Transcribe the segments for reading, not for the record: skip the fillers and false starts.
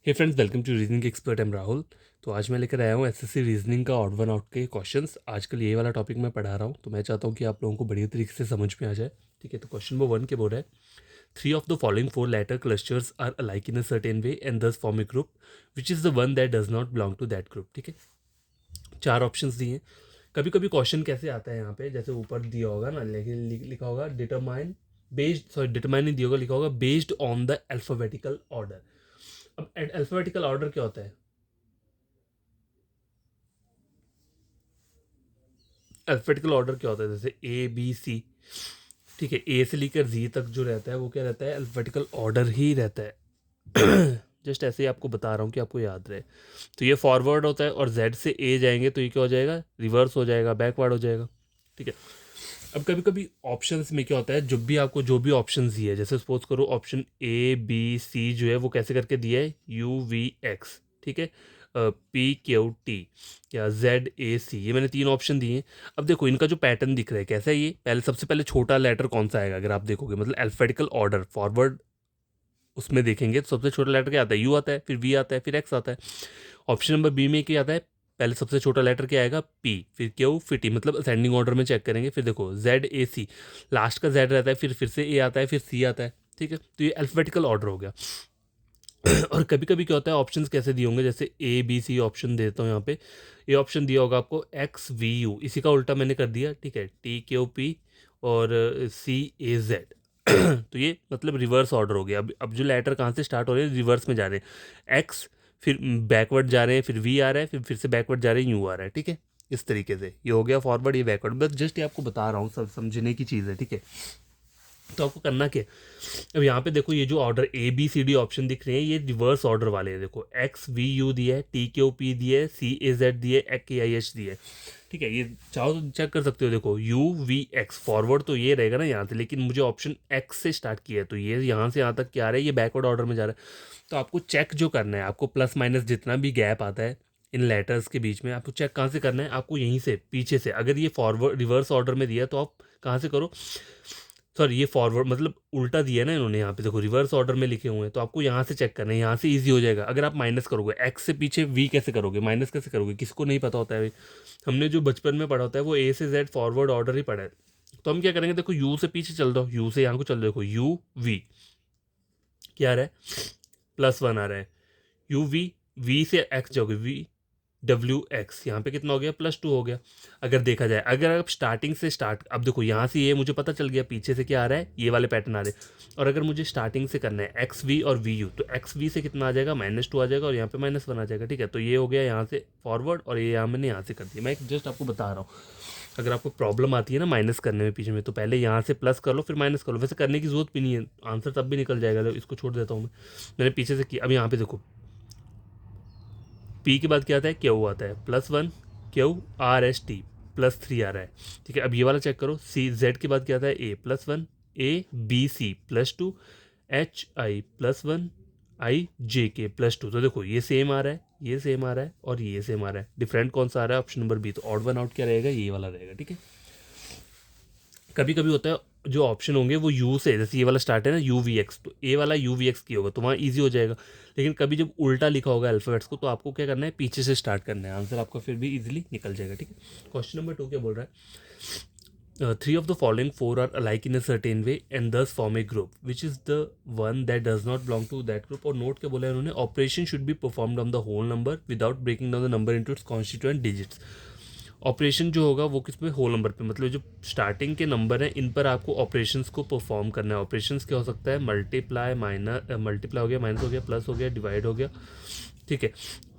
Hey friends, welcome to reasoning expert. I'm Rahul. तो आज मैं लेकर आया हूँ एसएससी रीजनिंग का ऑड वन आउट के क्वेश्चंस। आजकल ये वाला टॉपिक मैं पढ़ा रहा हूँ, तो मैं चाहता हूँ कि आप लोगों को बढ़िया तरीके से समझ में आ जाए। ठीक है, तो क्वेश्चन नंबर वन के बोल रहा है, three of the following four letter clusters are alike in a certain way and thus form a group which is the one that does not belong to that group. ठीक है, चार options दिए हैं। कभी कभी क्वेश्चन कैसे आता है यहाँ पे, जैसे ऊपर दिया होगा ना, लेकिन लिखा होगा डिटरमाइन बेस्ड, सॉरी डिटरमाइन नहीं दिया होगा, लिखा होगा based on the alphabetical order. अब अल्फाबेटिकल ऑर्डर क्या होता है? अल्फाबेटिकल ऑर्डर क्या होता है? जैसे ए बी सी, ठीक है, ए से लेकर जी तक जो रहता है वो क्या रहता है? अल्फाबेटिकल ऑर्डर ही रहता है। जस्ट ऐसे ही आपको बता रहा हूँ कि आपको याद रहे। तो ये फॉरवर्ड होता है, और जेड से ए जाएंगे तो ये क्या हो जाएगा? रिवर्स हो जाएगा, बैकवर्ड हो जाएगा। ठीक है, अब कभी कभी ऑप्शंस में क्या होता है, जब भी आपको जो भी ऑप्शन दिए, जैसे सपोज करो ऑप्शन ए बी सी जो है वो कैसे करके दिया है? यू वी एक्स, ठीक है, पी क्यू टी या जेड ए सी, ये मैंने तीन ऑप्शन दिए हैं। अब देखो इनका जो पैटर्न दिख रहा है कैसा है, ये पहले सबसे पहले छोटा लेटर कौन सा आएगा? अगर आप देखोगे मतलब अल्फाबेटिकल ऑर्डर फॉरवर्ड उसमें देखेंगे तो सबसे छोटा लेटर क्या आता है? यू आता है, फिर वी आता है, फिर एक्स आता है। ऑप्शन नंबर बी में क्या आता है? पहले सबसे छोटा लेटर क्या आएगा? पी, फिर क्यू, फिर टी, मतलब असेंडिंग ऑर्डर में चेक करेंगे। फिर देखो जेड ए सी, लास्ट का जेड रहता है, फिर से ए आता है, फिर सी आता है। ठीक है, तो ये अल्फाबेटिकल ऑर्डर हो गया। और कभी कभी क्या होता है, ऑप्शंस कैसे दिए होंगे, जैसे ए बी सी ऑप्शन देता हूँ यहाँ पे। ये ऑप्शन दिया होगा आपको एक्स वी यू, इसी का उल्टा मैंने कर दिया। ठीक है, टी क्यू पी और सी ए जेड। तो ये मतलब रिवर्स ऑर्डर हो गया। अब जो लेटर कहाँ से स्टार्ट हो रहे हैं? रिवर्स में जा रहे हैं। एक्स, फिर बैकवर्ड जा रहे हैं, फिर वी आ रहा है, फिर से बैकवर्ड जा रहे हैं, यू आ रहा है। ठीक है, इस तरीके से ये हो गया फॉरवर्ड, ये बैकवर्ड। बस जस्ट ये आपको बता रहा हूँ, सब समझने की चीज़ है। ठीक है, तो आपको करना क्या है? अब यहाँ पे देखो, ये जो order A B C D option दिख रहे हैं ये रिवर्स ऑर्डर वाले हैं। देखो एक्स वी यू दिया है, टी क्यू पी दिए है, सी ए जेड दिए, एक् के आई एच दिए। ठीक है, ये चाहो तो चेक कर सकते हो। देखो यू वी एक्स फॉरवर्ड तो ये रहेगा ना यहाँ से, लेकिन मुझे ऑप्शन एक्स से स्टार्ट किया है तो ये यहाँ से यहाँ तक क्या आ रहा है? ये बैकवर्ड ऑर्डर में जा रहा है। तो आपको चेक जो करना है, आपको प्लस माइनस जितना भी गैप आता है इन लेटर्स के बीच में, आपको चेक कहाँ से करना है? आपको यहीं से पीछे से। अगर ये फॉरवर्ड रिवर्स ऑर्डर में दिया तो आप कहाँ से करो? सॉरी, ये फॉरवर्ड मतलब उल्टा दिया है ना इन्होंने, यहाँ पे देखो रिवर्स ऑर्डर में लिखे हुए हैं, तो आपको यहाँ से चेक करना है, यहाँ से इजी हो जाएगा। अगर आप माइनस करोगे एक्स से पीछे वी कैसे करोगे? माइनस कैसे करोगे? किसको नहीं पता होता है भाई? हमने जो बचपन में पढ़ा होता है वो ए से जेड फॉरवर्ड ऑर्डर ही पढ़ा है। तो हम क्या करेंगे? देखो यू से पीछे चल दो, यू से यहाँ को चल दो। देखो यू वी क्या आ रहा है? प्लस वन आ रहा है। यू वी, वी से एक्स जाओगे, वी डब्ल्यू एक्स, यहाँ पे कितना हो गया? प्लस टू हो गया। अगर देखा जाए, अगर आप स्टार्टिंग से स्टार्ट, अब देखो यहाँ से ये मुझे पता चल गया पीछे से क्या आ रहा है, ये वाले पैटर्न आ रहे हैं। और अगर मुझे स्टार्टिंग से करना है एक्स वी और वी यू, तो एक्स वी से कितना आ जाएगा? माइनस टू आ जाएगा, और यहाँ पे माइनस वन आ जाएगा। ठीक है, तो ये हो गया यहाँ से फॉरवर्ड, और ये यहाँ मैंने यहाँ से कर दिया। मैं जस्ट आपको बता रहा हूँ, अगर आपको प्रॉब्लम आती है ना माइनस करने में पीछे में, तो पहले यहाँ से प्लस कर लो फिर माइनस कर लो। वैसे करने की जरूरत भी नहीं है, आंसर तब भी निकल जाएगा। तो इसको छोड़ देता हूँ मैंने पीछे से किया। अब यहाँ पे देखो पी के बाद क्या आता है? क्यू आता है, plus one, Q R S T, plus three आ रहा है। ठीक है, अब ये वाला चेक करो, सी जेड के बाद क्या आता है? A plus one, A B C plus two, H I plus one, I J K plus to. तो देखो ये सेम आ रहा है, ये सेम आ रहा है, और ये सेम आ रहा है। डिफरेंट कौन सा आ रहा है? Option number B. तो ऑड वन आउट क्या रहेगा? ये वाला रहेगा। ठीक है, कभी कभी होता है जो ऑप्शन होंगे वो यू से, जैसे ये वाला स्टार्ट है ना यू वी एक्स, तो ए वाला यू वी एक्स की होगा तो वहाँ ईजी हो जाएगा। लेकिन कभी जब उल्टा लिखा होगा अल्फ़ाबेट्स को, तो आपको क्या करना है? पीछे से स्टार्ट करना है, आंसर आपका फिर भी इजीली निकल जाएगा। ठीक है, क्वेश्चन नंबर टू क्या बोल रहा है? Three of the following four are alike in a certain way and thus form a group which is the one that does not belong to that group. और note क्या बोला है उन्होंने? Operation should be performed on the whole number without breaking down the number into its constituent digits. Operation जो होगा वो किस पे? होल नंबर पे, मतलब जो स्टार्टिंग के नंबर हैं इन पर आपको ऑपरेशंस को परफॉर्म करना है। ऑपरेशंस क्या हो सकता है? मल्टीप्लाई, माइनस, मल्टीप्लाई हो गया, माइनस हो गया, प्लस हो गया, डिवाइड हो गया, ठीक है,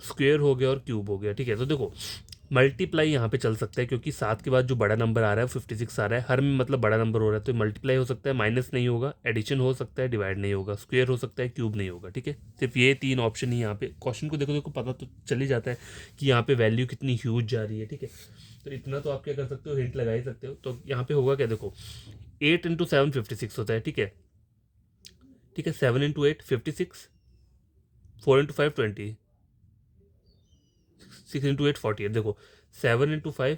स्क्वेयर हो गया, और क्यूब हो गया। ठीक है, तो देखो मल्टीप्लाई यहाँ पे चल सकता है, क्योंकि सात के बाद जो बड़ा नंबर आ रहा है 56 आ रहा है, हर में मतलब बड़ा नंबर हो रहा है, तो मल्टीप्लाई हो सकता है, माइनस नहीं होगा, एडिशन हो सकता है, डिवाइड नहीं होगा, स्क्वेयर हो सकता है, क्यूब नहीं होगा। ठीक है, सिर्फ ये तीन ऑप्शन ही यहाँ पे। क्वेश्चन को देखो, देखो पता तो चल ही जाता है कि यहाँ पे वैल्यू कितनी ह्यूज जा रही है। ठीक है, तो इतना तो आप क्या कर सकते हो? हिंट लगा ही सकते हो। तो यहाँ पे होगा क्या? देखो 8 इंटू 7 56 होता है। ठीक है, ठीक है, 7 इंटू 8 56, 4 इंटू 5 20, 6 इंटू 8 48। देखो 7 इंटू 5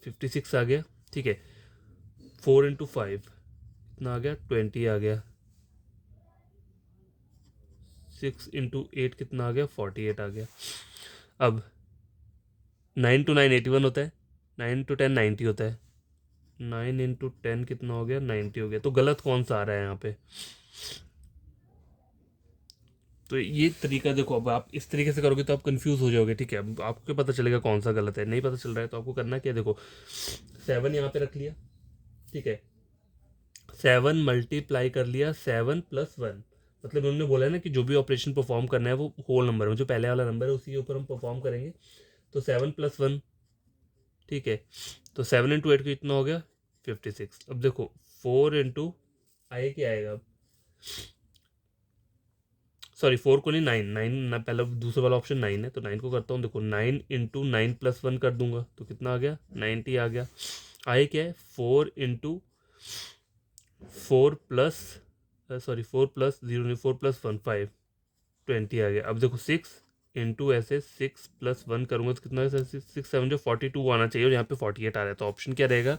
56 आ गया। ठीक है, 4 इंटू 5 कितना आ गया? 20 आ गया। 6 × 8 कितना आ गया, 48 आ गया। अब 9 × 9 81 होता है, 9 × 10 90 होता है, 9 × 10 कितना हो गया, 90 हो गया। तो गलत कौन सा आ रहा है यहाँ पे? तो ये तरीका देखो, अब आप इस तरीके से करोगे तो आप कंफ्यूज हो जाओगे, ठीक है। अब आपको पता चलेगा कौन सा गलत है। नहीं पता चल रहा है तो आपको करना क्या है, देखो 7 यहाँ पे रख लिया, ठीक है, 7 मल्टीप्लाई कर लिया 7 + 1, मतलब उन्होंने बोला है ना कि जो भी ऑपरेशन परफॉर्म करना है वो होल नंबर में, जो पहले वाला नंबर है उसी के ऊपर हम परफॉर्म करेंगे। तो 7 + 1, ठीक है। तो 7 × 8 कितना हो गया, 56। अब देखो 4 आए क्या आएगा अब, सॉरी 4 को नहीं, 9 ना, पहला दूसरा वाला ऑप्शन 9 है तो 9 को करता हूँ। देखो 9 × 9 + 1 कर दूंगा तो कितना आ गया, 90 आ गया। आए क्या है, 4 × 4 नहीं, 4 + 1 5, 20 आ गया। अब देखो 6 × ऐसे 6 + 1 करूंगा तो कितना है, 6 7 जो 42 आना चाहिए और यहाँ पे 48 आ रहा है। तो ऑप्शन क्या रहेगा,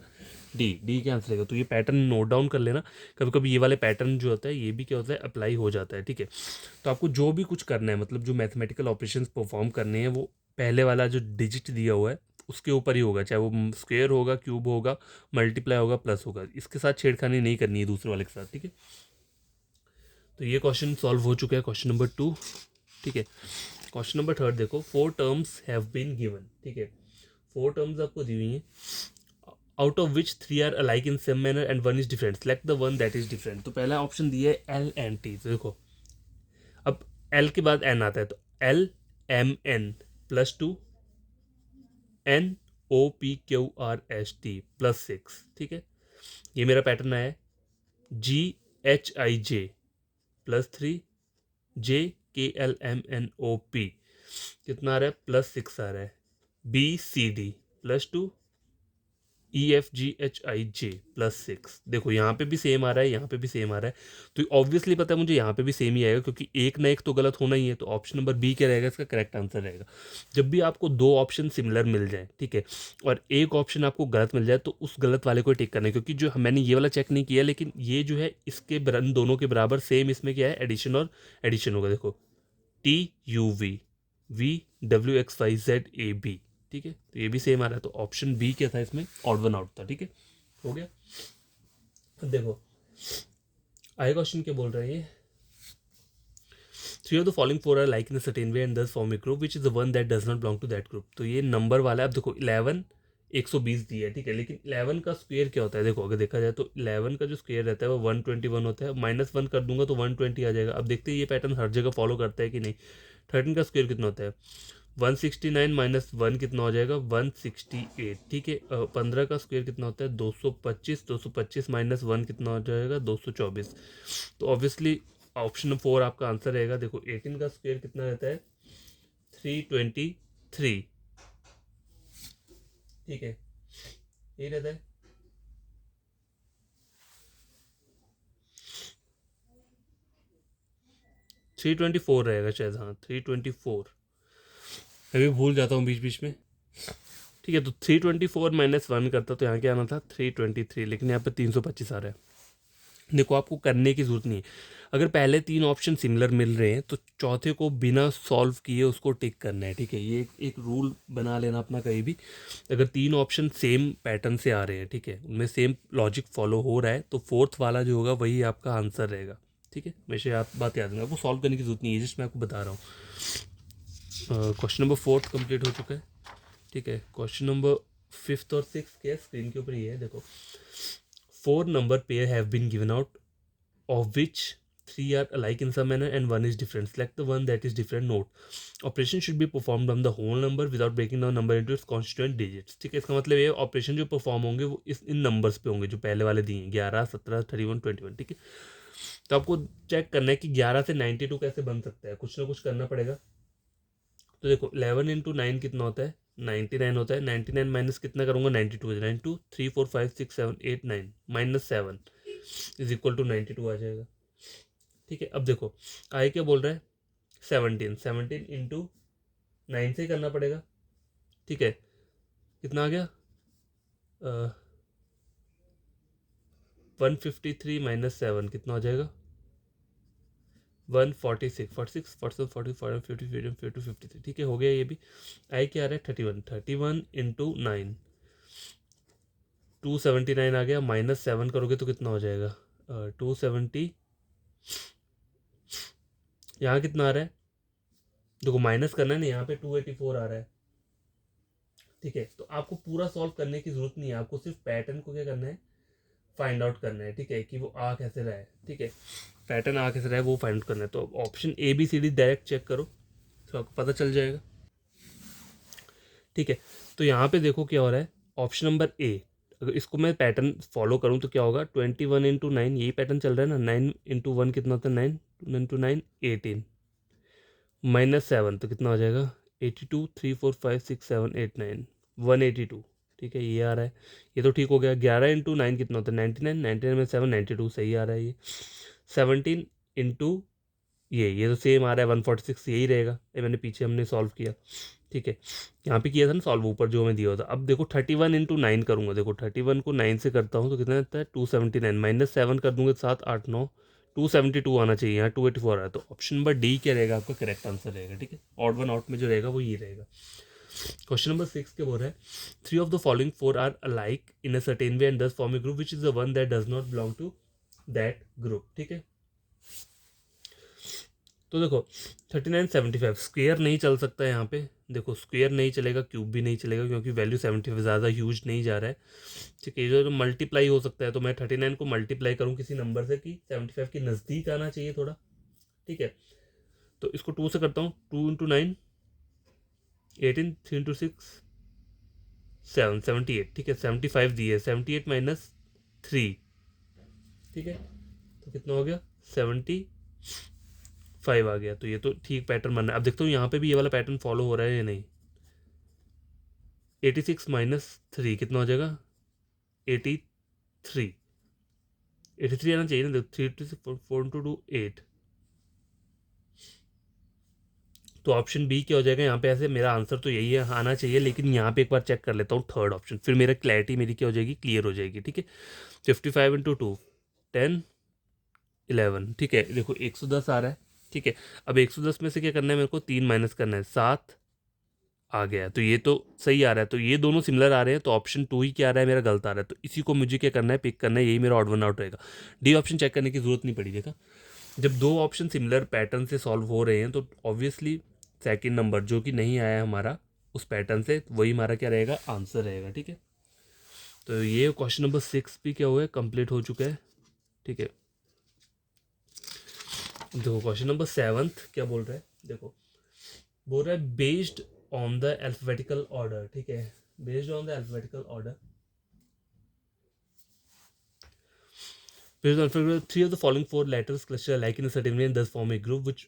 डी क्या आंसर रहेगा। तो ये पैटर्न नोट डाउन कर लेना, कभी कभी ये वाले पैटर्न जो होता है ये भी क्या होता है, अप्लाई हो जाता है, ठीक है। तो आपको जो भी कुछ करना है, मतलब जो मैथमेटिकल ऑपरेशन परफॉर्म करने हैं, वो पहले वाला जो डिजिट दिया हुआ है उसके ऊपर ही होगा, चाहे वो स्क्वेयर होगा, क्यूब होगा, मल्टीप्लाई होगा, प्लस होगा। इसके साथ छेड़खानी नहीं करनी है दूसरे वाले के साथ, ठीक है। तो ये क्वेश्चन सॉल्व हो चुका है, क्वेश्चन नंबर 2, ठीक है। क्वेश्चन नंबर 3 देखो, 4 टर्म्स हैव बीन गिवन, ठीक है। 4 टर्म्स आपको दी हुई हैं, out of which 3 are alike in same manner and 1 is different, select the one that is different. तो पहला ऑप्शन दिया है एल एंड टी। तो देखो अब एल के बाद एन आता है, तो LMN +2 NOPQRST +6, ठीक है। ये मेरा पैटर्न आया है। GHIJ +3 JKLMNOP कितना आ रहा है, +6 आ रहा है। BCD +2 EFGHIJ +6। देखो यहाँ पे भी सेम आ रहा है, यहाँ पे भी सेम आ रहा है, तो ऑब्वियसली पता है मुझे यहाँ पे भी सेम ही आएगा, क्योंकि एक ना एक तो गलत होना ही है। तो ऑप्शन नंबर बी क्या रहेगा, इसका करेक्ट आंसर रहेगा। जब भी आपको दो ऑप्शन सिमिलर मिल जाए, ठीक है, और एक ऑप्शन आपको गलत मिल जाए, तो उस गलत वाले को टिक करना है। क्योंकि जो मैंने ये वाला चेक नहीं किया, लेकिन ये जो है इसके दोनों के बराबर सेम इसमें क्या है, एडिशन और एडिशन होगा। देखो TUVVWXYZAB, ठीक है। तो ये भी सेम आ रहा है, तो ऑप्शन बी क्या था इसमें, ऑड वन आउट था, ठीक है, हो गया। अब देखो आगे क्वेश्चन क्या बोल रहे हैं ये, 3 of the following 4 are like in a certain way and thus form a group, which is the one that does not belong to that group। तो ये नंबर वाला है। अब देखो 11 120 दिया है, ठीक है, लेकिन 11 का स्क्वायर क्या होता है, देखो अगर देखा जाए तो 11 का जो स्क्वायर रहता है वो 121 होता है, -1 कर दूंगा तो 120 आ जाएगा। अब देखते हैं ये पैटर्न हर जगह फॉलो करता है कि नहीं। 13 का स्क्वायर कितना होता है, 169 -1 कितना हो जाएगा, 168, ठीक है। 15 का स्क्वायर कितना होता है, 225, 225 -1 कितना हो जाएगा, 224। तो ऑब्वियसली ऑप्शन 4 आपका आंसर रहेगा। देखो 18 का स्क्वायर कितना रहता है, 323, ठीक है, ये रहता है। 324 रहेगा शायद, हाँ 324, मैं भी भूल जाता हूँ बीच बीच में, ठीक है। तो 324 -1 करता तो यहाँ क्या आना था, 323, लेकिन यहाँ पे 325 आ रहा है। देखो आपको करने की ज़रूरत नहीं है, अगर पहले 3 ऑप्शन सिमिलर मिल रहे हैं तो चौथे को बिना सॉल्व किए उसको टिक करना है, ठीक है। ये एक रूल बना लेना अपना कहीं भी, अगर 3 ऑप्शन सेम पैटर्न से आ रहे हैं, ठीक है, उनमें सेम लॉजिक फॉलो हो रहा है, तो फोर्थ वाला जो होगा वही आपका आंसर रहेगा, ठीक है। वैसे आप बात याद रखना, आपको सॉल्व करने की जरूरत नहीं है, जस्ट मैं आपको बता रहा हूँ। क्वेश्चन नंबर 4 कंप्लीट हो चुका है, ठीक है। क्वेश्चन नंबर 5 और 6 के स्क्रीन के ऊपर ये है, देखो 4 number pair have been given out, of which 3 are alike in some manner and 1 is different. Select the one that is different. Note: operation should be performed on the whole number without breaking down number into its constituent digits। ठीक है, इसका मतलब ये operation जो perform होंगे वो इन numbers पे होंगे जो पहले वाले दिए हैं, 11 17 31 21, ठीक है। तो आपको चेक करना है कि 11 से 92 कैसे बन सकता है, कुछ ना कुछ करना पड़ेगा। तो देखो 11 × 9 कितना होता है, 99 होता है। 99 माइनस कितना करूँगा, 92 है। 92 3 4 5 6 7 8 9 -7 इज इक्वल टू 92 आ जाएगा, ठीक है। अब देखो आई क्या बोल रहा है, 17 17 इंटू 9 से ही करना पड़ेगा, ठीक है। कितना आ गया, 153 -7 कितना हो जाएगा, 146 46 47 45 50 52 53, ठीक है, हो गया ये भी। आई क्या आ रहा है 31, 31 इंटू 9, 279 आ गया, -7 करोगे तो कितना हो जाएगा 270, यहाँ कितना आ रहा है, देखो माइनस करना है ना, यहाँ पे 284 आ रहा है, ठीक है। तो आपको पूरा सॉल्व करने की जरूरत नहीं है, आपको सिर्फ पैटर्न को क्या करना है, फाइंड आउट करना है, ठीक है, कि वो आ कैसे रहा है, ठीक है, पैटर्न आ कैसे रहा है वो फाइंड आउट करना है। तो option A B C D direct check करो तो आपको पता चल जाएगा, ठीक है। तो यहाँ पे देखो क्या हो रहा है, ऑप्शन नंबर ए, अगर इसको मैं पैटर्न फॉलो करूँ तो क्या होगा, 21 इंटू 9, यही पैटर्न चल रहा है ना, 9 इंटू 1 कितना होता है 9, इंटू 9 18, -7 तो कितना हो जाएगा 82, 3 4 5 6 7 8 9, 182, ठीक है, ये आ रहा है, ये तो ठीक हो गया। 11 इंटू 9 कितना होता है 99, 99 में 7 92, सही आ रहा है ये। 17 इंटू ये तो सेम आ रहा है 146, यही रहेगा, ये मैंने पीछे हमने सॉल्व किया, ठीक है, यहाँ पे किया था ना सॉल्व, ऊपर जो मैं दिया था। अब देखो 31 इंटू 9 करूँगा, देखो 31 को 9 से करता हूँ तो कितना आता है 279, -7 कर दूंगा 7 8 9, 272 आना चाहिए, यहाँ 284 आ रहा है। तो ऑप्शन नंबर डी क्या रहेगा आपका करेक्ट आंसर रहेगा, ठीक है, ऑड वन आउट में जो रहेगा वो ये रहेगा। क्वेश्चन नंबर 6 क्या बोल रहा है, 3 of the following 4 are alike in a certain way and thus form a group which is the one that does not belong to that group, ठीक है। तो देखो 3975 स्क्वेयर नहीं चल सकता है यहाँ पे, देखो स्क्वेयर नहीं चलेगा, क्यूब भी नहीं चलेगा, क्योंकि वैल्यू 75 ज़्यादा ह्यूज नहीं जा रहा है, ठीक है। जो मल्टीप्लाई हो सकता है, तो मैं 39 को मल्टीप्लाई करूँ किसी नंबर से कि 75 के नज़दीक आना चाहिए थोड़ा, ठीक है। तो इसको 2 से करता हूँ, 2 इंटू 9 18, 3 इंटू 6 7, 78, ठीक है, 75 दी है, 78 माइनस 3, ठीक है, तो कितना हो गया 75 आ गया। तो ये तो ठीक पैटर्न बन रहा है। अब देखता हूँ यहाँ पे भी ये वाला पैटर्न फॉलो हो रहा है या नहीं। 86 माइनस 3 कितना हो जाएगा 83, 83 आना चाहिए ना, 3 टू 4 इंटू 2 8, तो ऑप्शन बी क्या हो जाएगा यहाँ पे। ऐसे मेरा आंसर तो यही है, आना चाहिए, लेकिन यहाँ पे एक बार चेक कर लेता हूँ थर्ड ऑप्शन, फिर मेरा क्लैरिटी मेरी क्या हो जाएगी, क्लियर हो जाएगी, ठीक है। 55 इंटू 2 10 11, ठीक है, देखो 110 आ रहा है, ठीक है। अब 110 में से क्या करना है मेरे को, 3 माइनस करना है, 7 आ गया है, तो ये तो सही आ रहा है, तो ये दोनों सिमिलर आ रहे हैं, तो ऑप्शन 2 ही क्या आ रहा है मेरा गलत आ रहा है, तो इसी को मुझे क्या करना है, पिक करना है, यही मेरा ऑड वन आउट रहेगा। डी ऑप्शन चेक करने की जरूरत नहीं पड़ी, देखा, जब दो ऑप्शन सिमिलर पैटर्न से सॉल्व हो रहे हैं तो ऑब्वियसली सेकंड नंबर जो कि नहीं आया है हमारा उस पैटर्न से, वही हमारा क्या रहेगा आंसर रहेगा, ठीक है। तो ये क्वेश्चन नंबर 6 भी क्या हुआ है, कंप्लीट हो चुका है, ठीक है। देखो क्वेश्चन नंबर 7 क्या बोल रहा है, देखो बोल रहा है based on the alphabetical order, ठीक है, based on the alphabetical order, based on alphabetical, 3 of the following 4 letters cluster alike in a certain way and thus form a group which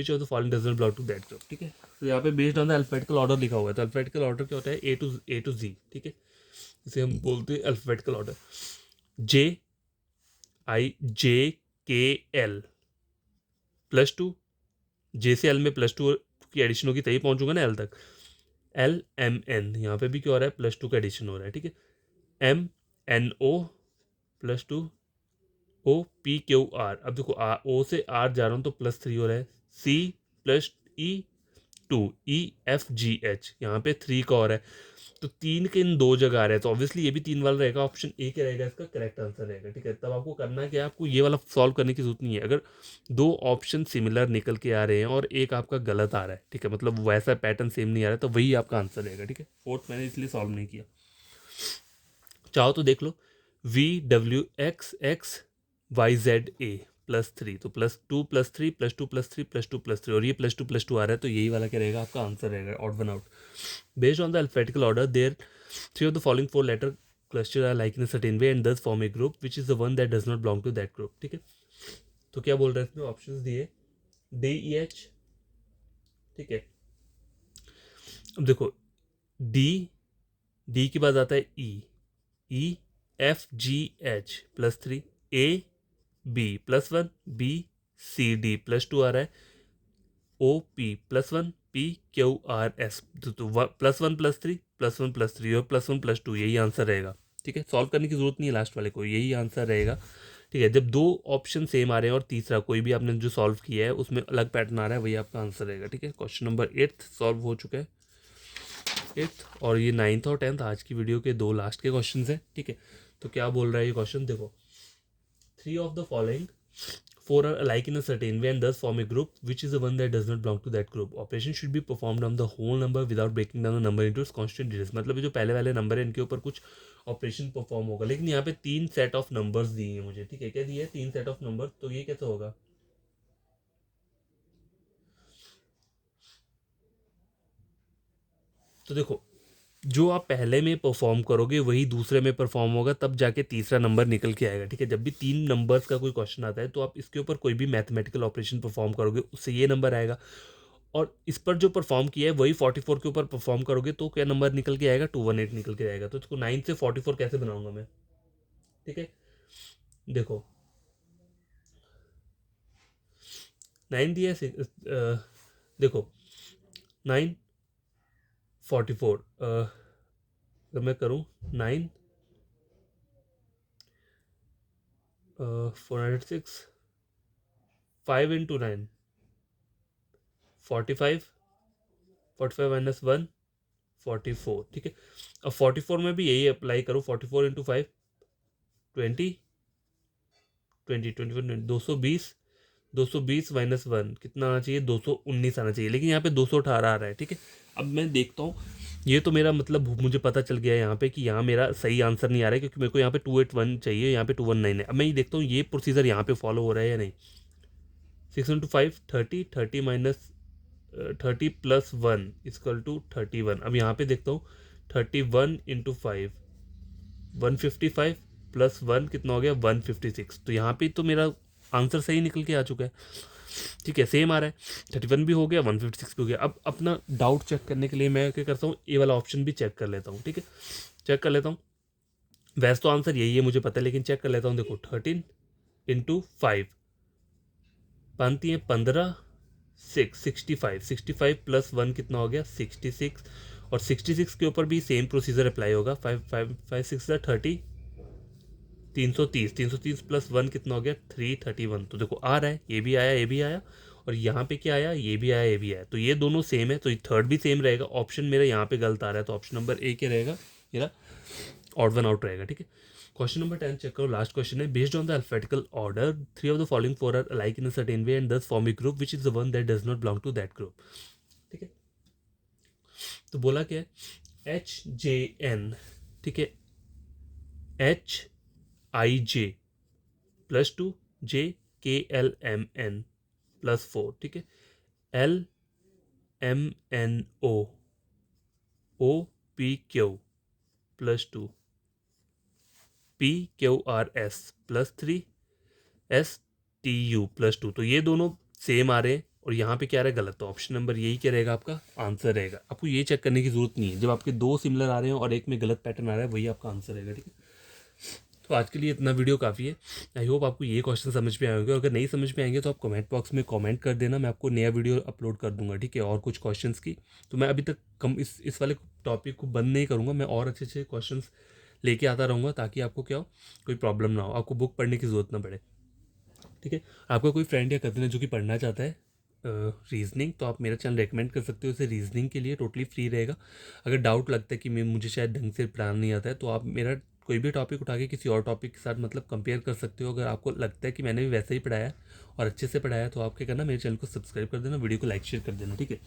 of the following does not belong to that group, ठीक है। तो यहाँ पे based on the alphabetical order लिखा हुआ है, तो alphabetical order क्या होता है, ए टू जी, ठीक है, इसे हम बोलते हैं अल्फाबेटिकल ऑर्डर। JIJKL +2, जे से एल में +2 की एडिशन होगी तभी पहुंचूंगा ना एल तक। LMN यहाँ पे भी क्या हो रहा है, +2 का एडिशन हो रहा है, ठीक है। MNO +2, OPQR, अब देखो O से R जा रहा हूँ तो +3 हो रहा है, C+E2, EFGH यहाँ पे 3 का हो रहा है, तो 3 के इन 2 जगह आ रहा है, तो ऑब्वियसली ये भी 3 वाला रहेगा, ऑप्शन ए क्या रहेगा इसका करेक्ट आंसर रहेगा, ठीक है। तब आपको करना है कि आपको ये वाला सॉल्व करने की जरूरत नहीं है, अगर 2 ऑप्शन सिमिलर निकल के आ रहे हैं और एक आपका गलत आ रहा है, ठीक है, मतलब वैसा पैटर्न सेम नहीं आ रहा है, तो वही आपका आंसर रहेगा, ठीक है। फोर्थ मैंने इसलिए सॉल्व नहीं किया, चाहो तो देख लो, VWXXYZA +3, तो +2 +3 +2 +3 +2 +3, और ये +2 आ रहा है, तो यही वाला क्या रहेगा आपका आंसर रहेगा, odd one out. Based on the alphabetical order there 3 of the following 4 letter cluster are like in a certain way and thus form a group which is the one that does not belong to that group, ठीक है। तो क्या बोल रहे हैं इसमें, options दिए DEH, ठीक है। अब देखो डी के बाद आता है EFGH +3, AB +1, BCD +2 आ रहा है, OP +1, PQRS तो +1 +3 +1 +3 और +1 +2 यही आंसर रहेगा, ठीक है। सॉल्व करने की जरूरत नहीं है लास्ट वाले को, यही आंसर रहेगा, ठीक है। जब दो ऑप्शन सेम आ रहे हैं और तीसरा कोई भी आपने जो सॉल्व किया है उसमें अलग पैटर्न आ रहा है, वही आपका आंसर रहेगा। ठीक है, क्वेश्चन नंबर 8 सॉल्व हो चुका है, 8th, और ये 9th और 10th आज की वीडियो के दो लास्ट के क्वेश्चन हैं। ठीक है, तो क्या बोल रहा है ये क्वेश्चन, देखो, 3 of the following 4 are alike in a certain way and thus form a group. Which is the one that does not belong to that group? Operation should be performed on the whole number without breaking down the number into its constituent digits. मतलब ये जो पहले वाले number है इनके ऊपर कुछ operation perform होगा, लेकिन यहाँ पे 3 सेट ऑफ नंबर्स दिए हैं मुझे। ठीक है, क्या दिए हैं? 3 सेट ऑफ नंबर, तो ये कैसे होगा? तो देखो, जो आप पहले में परफॉर्म करोगे वही दूसरे में परफॉर्म होगा, तब जाके तीसरा नंबर निकल के आएगा। ठीक है, जब भी 3 नंबर्स का कोई क्वेश्चन आता है तो आप इसके ऊपर कोई भी मैथमेटिकल ऑपरेशन परफॉर्म करोगे उससे ये नंबर आएगा, और इस पर जो परफॉर्म किया है वही 44 के ऊपर परफॉर्म करोगे तो क्या नंबर निकल के आएगा? 218 निकल के आएगा। तो इसको 9 से 44 कैसे बनाऊंगा मैं? ठीक है, देखो 9 दिया देखो 9 44, अगर मैं करूँ 9 406 5 इंटू 9 45 45 माइनस 1 44। ठीक है, अब 44 में भी यही अप्लाई करो, 44 इंटू 5 20 20 21 220 220 माइनस 1 कितना आना चाहिए? 219 आना चाहिए, लेकिन यहाँ पे 218 आ रहा है। ठीक है, अब मैं देखता हूँ, ये तो मेरा मतलब मुझे पता चल गया है यहाँ पे कि यहाँ मेरा सही आंसर नहीं आ रहा है, क्योंकि मेरे को यहाँ पे 281 चाहिए, यहाँ पे 219 है। अब मैं ये देखता हूँ ये प्रोसीजर यहाँ पे फॉलो हो रहा है या नहीं। 6 into 5 30 30 minus 30 plus 1 equal to 31। अब यहाँ पे देखता हूँ 31 इंटू 5 155 प्लस 1 कितना हो गया? 156। तो यहाँ पे तो मेरा आंसर सही निकल के आ चुका है। ठीक है, सेम आ रहा है, 31 भी हो गया, 156 भी हो गया। अब अपना डाउट चेक करने के लिए मैं क्या करता हूँ, ये वाला ऑप्शन भी चेक कर लेता हूँ। ठीक है, चेक कर लेता हूँ, वैसे तो आंसर यही है मुझे पता है, लेकिन चेक कर लेता हूँ। देखो 13 इंटू 5 बनती है 15 65 प्लस 1 कितना हो गया? 66, और 66 के ऊपर भी सेम प्रोसीजर अप्लाई होगा। 5 6 30 330 प्लस 1 कितना हो गया? 331। तो देखो आ रहा है, ये भी आया, ये भी आया, और यहाँ पे क्या आया? ये भी आया, ये भी आया, तो ये दोनों सेम है, तो ये थर्ड भी सेम रहेगा। ऑप्शन मेरा यहाँ पे गलत आ रहा है, तो ऑप्शन नंबर ए क्या रहेगा मेरा? ऑड वन आउट रहेगा। ठीक है, क्वेश्चन नंबर 10 चेक करो, लास्ट क्वेश्चन है। Based on the alphabetical order 3 of the following 4 are alike in a certain way and thus form a group, which is the one that does not belong to that group. ठीक है, तो बोला क्या है? HJN, ठीक है, HIJ plus 2 JKLMN plus 4। ठीक है, LMNO OPQ plus 2 PQRS plus 3 STU plus 2। तो ये दोनों सेम आ रहे हैं, और यहाँ पे क्या रहा है? गलत। तो ऑप्शन नंबर यही क्या रहेगा? आपका आंसर रहेगा। आपको ये चेक करने की जरूरत नहीं है, जब आपके दो सिमिलर आ रहे हैं और एक में गलत पैटर्न आ रहा है वही आपका आंसर रहेगा। ठीक है, तो आज के लिए इतना वीडियो काफ़ी है। आई होप आपको ये क्वेश्चन समझ में आएंगे, अगर नहीं समझ में आएंगे तो आप कमेंट बॉक्स में कमेंट कर देना, मैं आपको नया वीडियो अपलोड कर दूंगा। ठीक है, और कुछ क्वेश्चंस की, तो मैं अभी तक कम इस वाले टॉपिक को बंद नहीं करूँगा, मैं और अच्छे अच्छे क्वेश्चंस लेके आता रहूँगा, ताकि आपको क्या हो, कोई प्रॉब्लम ना हो, आपको बुक पढ़ने की ज़रूरत ना पड़े। ठीक है, आपका कोई फ्रेंड या कज़न है जो कि पढ़ना चाहता है रीजनिंग, तो आप मेरा चैनल रेकमेंड कर सकते हो उसे, रीजनिंग के लिए टोटली फ्री रहेगा। अगर डाउट लगता है कि मुझे शायद ढंग से पढ़ाना नहीं आता है, तो आप मेरा कोई भी टॉपिक उठा के किसी और टॉपिक के साथ मतलब कंपेयर कर सकते हो। अगर आपको लगता है कि मैंने भी वैसे ही पढ़ाया और अच्छे से पढ़ाया, तो आप क्या करना, मेरे चैनल को सब्सक्राइब कर देना, वीडियो को लाइक शेयर कर देना। ठीक है,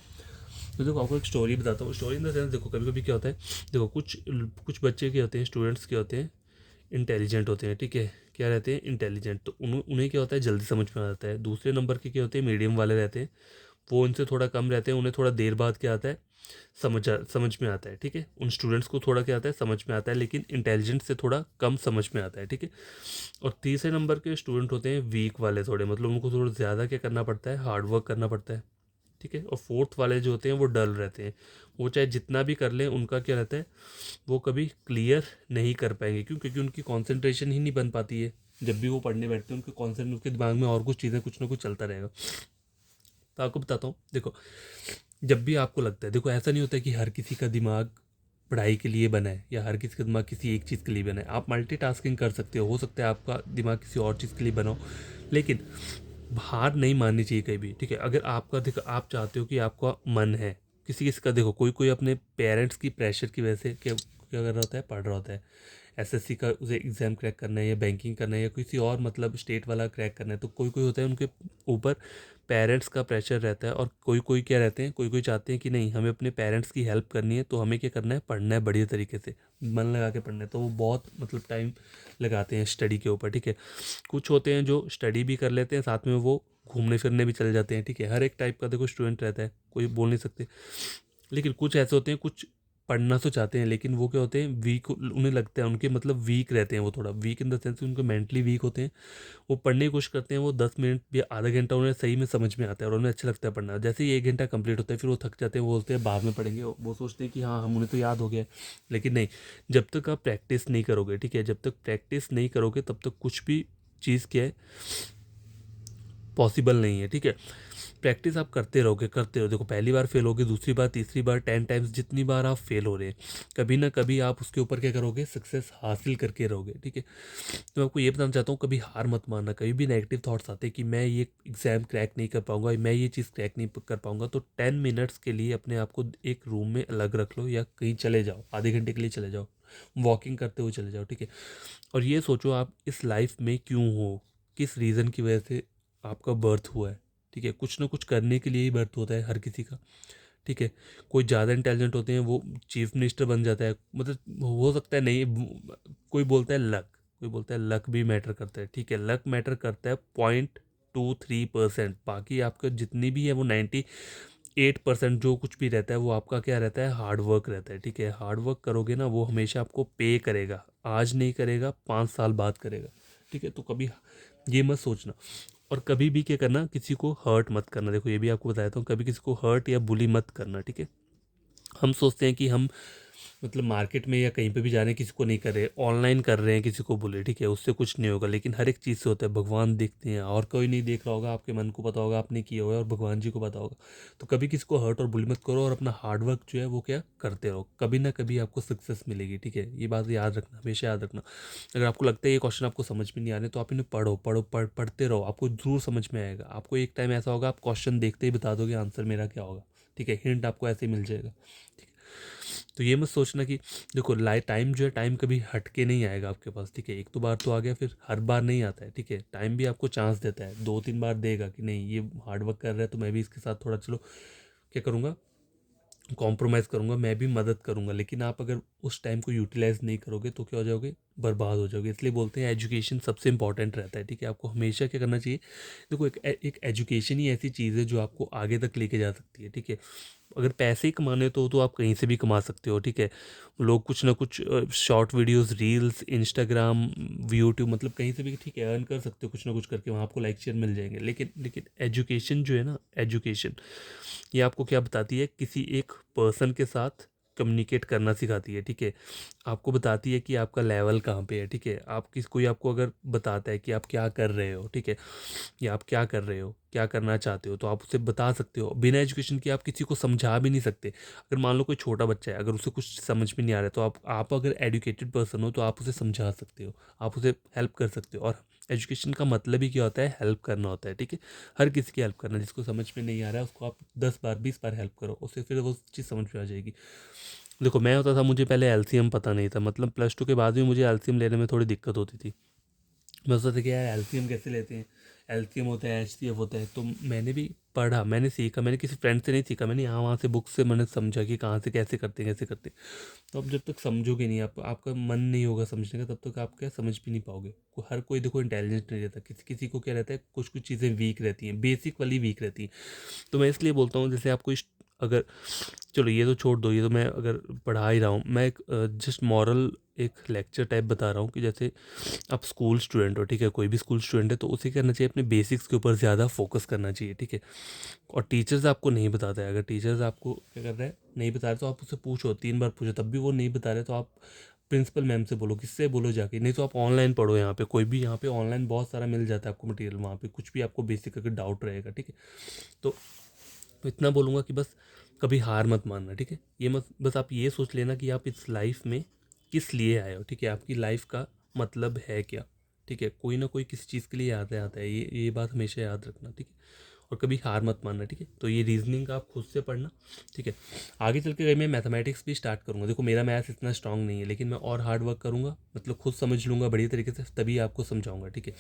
तो देखो आपको एक स्टोरी बताता हूँ। स्टोरी इन द सेंस, देखो कभी कभी क्या होता है, देखो कुछ बच्चे के होते हैं, स्टूडेंट्स के होते हैं, इंटेलिजेंट होते हैं। ठीक है, क्या रहते हैं? इंटेलिजेंट। तो उन्हें क्या होता है, जल्दी समझ में आ जाता है। दूसरे नंबर के क्या होते हैं? मीडियम वाले रहते हैं, वो उनसे थोड़ा कम रहते हैं, उन्हें थोड़ा देर बाद क्या आता है, समझ में आता है। ठीक है, उन स्टूडेंट्स को थोड़ा क्या आता है, समझ में आता है, लेकिन इंटेलिजेंट से थोड़ा कम समझ में आता है। ठीक है, और तीसरे नंबर के स्टूडेंट होते हैं वीक वाले थोड़े, मतलब उनको थोड़ा ज़्यादा क्या करना पड़ता है, हार्ड वर्क करना पड़ता है। ठीक है, और फोर्थ वाले जो होते हैं वो डल रहते हैं, वो चाहे जितना भी कर लें उनका क्या रहता है, वो कभी क्लियर नहीं कर पाएंगे। क्यों? क्योंकि उनकी कॉन्सेंट्रेशन ही नहीं बन पाती है। जब भी वो पढ़ने बैठते हैं उनके कॉन्सेंट्रेशन, उनके दिमाग में और कुछ चीज़ें, कुछ ना कुछ चलता रहेगा। तो आपको बताता हूँ, देखो जब भी आपको लगता है, देखो ऐसा नहीं होता है कि हर किसी का दिमाग पढ़ाई के लिए बना है या हर किसी का दिमाग किसी एक चीज़ के लिए बना है। आप मल्टीटास्किंग कर सकते हो सकता है आपका दिमाग किसी और चीज़ के लिए बना हो, लेकिन हार नहीं माननी चाहिए कहीं भी, ठीक है। अगर आपका देखो आप चाहते हो कि आपका मन है, किसी किसी का देखो कोई कोई अपने पेरेंट्स की प्रेशर की वजह से क्या क्या कर रहा होता है, पढ़ रहा होता है। एसएससी का उसे एग्ज़ाम क्रैक करना है या बैंकिंग करना है या किसी और मतलब स्टेट वाला क्रैक करना है, तो कोई कोई होता है उनके ऊपर पेरेंट्स का प्रेशर रहता है, और कोई कोई क्या रहते हैं, कोई कोई चाहते हैं कि नहीं हमें अपने पेरेंट्स की हेल्प करनी है, तो हमें क्या करना है, पढ़ना है बढ़िया तरीके से, मन लगा के पढ़ना है। तो वो बहुत मतलब टाइम लगाते हैं स्टडी के ऊपर, ठीक है। कुछ होते हैं जो स्टडी भी कर लेते हैं साथ में वो घूमने फिरने भी चले जाते हैं, ठीक है। हर एक टाइप का देखो स्टूडेंट रहता है, कोई बोल नहीं सकते। लेकिन कुछ ऐसे होते हैं, कुछ पढ़ना तो चाहते हैं लेकिन वो क्या होते हैं, वीक उन्हें लगता है, उनके मतलब वीक रहते हैं, वो थोड़ा वीक इन द सेंस उनको मेंटली वीक होते हैं। वो पढ़ने की कोशिश करते हैं, वो 10 मिनट या आधा घंटा उन्हें सही में समझ में आता है और उन्हें अच्छा लगता है पढ़ना। जैसे ही 1 घंटा कंप्लीट होता है फिर वो थक जाते हैं, वो बोलते हैं बाद में पढ़ेंगे। वो सोचते हैं कि हाँ हम उन्हें तो याद हो गया है। लेकिन नहीं, जब तक आप प्रैक्टिस नहीं करोगे, ठीक है, जब तक प्रैक्टिस नहीं करोगे तब तक कुछ भी चीज़ क्या है, पॉसिबल नहीं है, ठीक है। प्रैक्टिस आप करते रहो, देखो पहली बार फेल होगे, दूसरी बार, तीसरी बार, 10 टाइम्स जितनी बार आप फेल हो रहे हैं, कभी ना कभी आप उसके ऊपर क्या करोगे, सक्सेस हासिल करके रहोगे, ठीक है। तो मैं आपको ये बताना चाहता हूँ, कभी हार मत मानना। कभी भी नेगेटिव थॉट्स आते हैं कि मैं ये एग्ज़ाम क्रैक नहीं कर पाऊंगा, मैं ये चीज़ क्रैक नहीं कर पाऊंगा, तो 10 मिनट्स के लिए अपने आप को एक रूम में अलग रख लो या कहीं चले जाओ, आधे घंटे के लिए चले जाओ, वॉकिंग करते हुए चले जाओ, ठीक है। और ये सोचो आप इस लाइफ में क्यों हो, किस रीज़न की वजह से आपका बर्थ हुआ है, ठीक है। कुछ ना कुछ करने के लिए ही बर्थ होता है हर किसी का, ठीक है। कोई ज़्यादा इंटेलिजेंट होते हैं वो चीफ मिनिस्टर बन जाता है, मतलब हो सकता है नहीं, कोई बोलता है लक, कोई बोलता है लक भी मैटर करता है, ठीक है। लक मैटर करता है 0.23%, बाकी आपका जितनी भी है वो 98% जो कुछ भी रहता है वो आपका क्या रहता है, हार्ड वर्क रहता है, ठीक है। हार्ड वर्क करोगे ना वो हमेशा आपको पे करेगा, आज नहीं करेगा 5 साल बाद करेगा, ठीक है। तो कभी ये मत सोचना, और कभी भी क्या करना, किसी को हर्ट मत करना। देखो ये भी आपको बताया था, कभी किसी को हर्ट या बुली मत करना, ठीक है। हम सोचते हैं कि हम मतलब मार्केट में या कहीं पे भी जा रहे हैं, किसी को नहीं कर रहे, ऑनलाइन कर रहे हैं, किसी को बोले, ठीक है, उससे कुछ नहीं होगा। लेकिन हर एक चीज़ से होता है, भगवान देखते हैं और कोई नहीं देख रहा होगा, आपके मन को पता होगा आपने किया हुआ है और भगवान जी को पता होगा। तो कभी किसी को हर्ट और बुली मत करो, और अपना हार्ड वर्क जो है वो क्या करते रहो, कभी ना कभी आपको सक्सेस मिलेगी, ठीक है। ये बात याद रखना, हमेशा याद रखना। अगर आपको लगता है ये क्वेश्चन आपको समझ में नहीं आ रहे, तो आप इन्हें पढ़ते रहो, आपको जरूर समझ में आएगा। आपको एक टाइम ऐसा होगा आप क्वेश्चन देखते ही बता दोगे आंसर मेरा क्या होगा, ठीक है। हिंट आपको ऐसे ही मिल जाएगा, ठीक है। तो ये मत सोचना कि देखो टाइम जो है, टाइम कभी हट के नहीं आएगा आपके पास, ठीक है। एक तो बार तो आ गया, फिर हर बार नहीं आता है, ठीक है। टाइम भी आपको चांस देता है, 2-3 बार देगा कि नहीं ये हार्ड वर्क कर रहा है तो मैं भी इसके साथ थोड़ा चलो क्या करूँगा, कॉम्प्रोमाइज़ करूँगा, मैं भी मदद करूँगा। लेकिन आप अगर उस टाइम को यूटिलाइज़ नहीं करोगे तो क्या हो जाओगे, बर्बाद हो जाओगे। इसलिए बोलते हैं एजुकेशन सबसे इंपॉर्टेंट रहता है, ठीक है। आपको हमेशा क्या करना चाहिए, देखो एक एजुकेशन ही ऐसी चीज़ है जो आपको आगे तक लेके जा सकती है, ठीक है। अगर पैसे ही कमाने तो आप कहीं से भी कमा सकते हो, ठीक है। लोग कुछ ना कुछ short videos, reels, Instagram, YouTube, मतलब कहीं से भी, ठीक है, अर्न कर सकते हो कुछ ना कुछ करके, वहाँ आपको लाइक शेयर मिल जाएंगे। लेकिन एजुकेशन जो है ना, एजुकेशन ये आपको क्या बताती है, किसी एक पर्सन के साथ कम्युनिकेट करना सिखाती है, ठीक है। आपको बताती है कि आपका लेवल कहाँ पे है, ठीक है। आप किस कोई आपको अगर बताता है कि आप क्या कर रहे हो, ठीक है, या आप क्या कर रहे हो, क्या करना चाहते हो, तो आप उसे बता सकते हो। बिना एजुकेशन के आप किसी को समझा भी नहीं सकते। अगर मान लो कोई छोटा बच्चा है, अगर उसे कुछ समझ में नहीं आ रहा है, तो आप अगर एजुकेटेड पर्सन हो तो आप उसे समझा सकते हो, आप उसे हेल्प कर सकते हो। और एजुकेशन का मतलब ही क्या होता है, हेल्प करना होता है, ठीक है। हर किसी की हेल्प करना, जिसको समझ में नहीं आ रहा है उसको आप 10 बार 20 बार हेल्प करो, उससे फिर वो चीज़ समझ में आ जाएगी। देखो मैं होता था, मुझे पहले एलसीएम पता नहीं था, मतलब +2 के बाद भी मुझे एलसीएम लेने में थोड़ी दिक्कत होती थी। मैं सोचता था कि यार एलसीएम कैसे लेते हैं, एलसीएम होता है, एचसीएफ होता है। तो मैंने भी पढ़ा, मैंने सीखा, मैंने किसी फ्रेंड से नहीं सीखा, मैंने यहाँ वहाँ से बुक से मैंने समझा कि कहाँ से कैसे करते हैं, कैसे करते हैं। तो अब जब तक समझोगे नहीं, आपका मन नहीं होगा समझने का, तब तक आप क्या समझ भी नहीं पाओगे। हर कोई देखो इंटेलिजेंट नहीं रहता, किसी किसी को क्या रहता है, कुछ कुछ चीज़ें वीक रहती हैं, बेसिक वाली वीक रहती हैं। तो मैं इसलिए बोलता हूँ, जैसे आपको अगर, चलो ये तो छोड़ दो, ये तो मैं अगर पढ़ा ही रहा हूँ, मैं एक जस्ट मॉरल एक लेक्चर टाइप बता रहा हूँ कि जैसे आप स्कूल स्टूडेंट हो, ठीक है, कोई भी स्कूल स्टूडेंट है तो उसे करना चाहिए, अपने बेसिक्स के ऊपर ज़्यादा फोकस करना चाहिए, ठीक है। और टीचर्स आपको नहीं बताता है, अगर टीचर्स आपको क्या कर रहा है, नहीं बता रहे, तो आप उससे पूछो, 3 बार पूछो, तब भी वो नहीं बता रहे, तो आप प्रिंसिपल मैम से बोलो, किससे बोलो जाके, नहीं तो आप ऑनलाइन पढ़ो, यहाँ पे कोई भी, यहाँ पे ऑनलाइन बहुत सारा मिल जाता है आपको मटेरियल, वहाँ पे कुछ भी आपको बेसिक अगर डाउट रहेगा, ठीक है। तो इतना बोलूँगा कि बस कभी हार मत मानना, ठीक है। ये मत, बस आप ये सोच लेना कि आप इस लाइफ में किस लिए आए हो, ठीक है। आपकी लाइफ का मतलब है क्या, ठीक है। कोई ना कोई किसी चीज़ के लिए आता है, ये बात हमेशा याद रखना, ठीक है। और कभी हार मत मानना, ठीक है। तो ये रीजनिंग आप खुद से पढ़ना, ठीक है। आगे चल के मैं मैथमेटिक्स भी स्टार्ट करूँगा। देखो मेरा मैथ्स इतना स्ट्रांग नहीं है, लेकिन मैं और हार्ड वर्क करूँगा, मतलब खुद समझ लूँगा बढ़िया तरीके से, तभी आपको समझाऊँगा, ठीक है।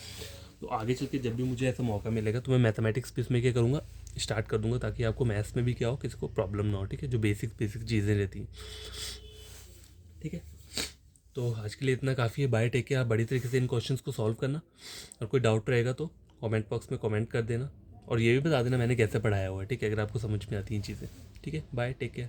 तो आगे चल के जब भी मुझे ऐसा मौका मिलेगा तो मैं मैथमेटिक्स भी इसमें क्या करूँगा, स्टार्ट कर दूँगा, ताकि आपको मैथ्स में भी क्या हो, किसी को प्रॉब्लम ना हो, ठीक है। जो बेसिक चीज़ें रहती हैं, ठीक है। तो आज के लिए इतना काफ़ी है। Bye, take care. आप बड़ी तरीके से इन क्वेश्चंस को सॉल्व करना, और कोई डाउट रहेगा तो कमेंट बॉक्स में कमेंट कर देना, और ये भी बता देना मैंने कैसे पढ़ाया हुआ है, ठीक है, अगर आपको समझ में आती हैं चीज़ें, ठीक है। Bye, take care.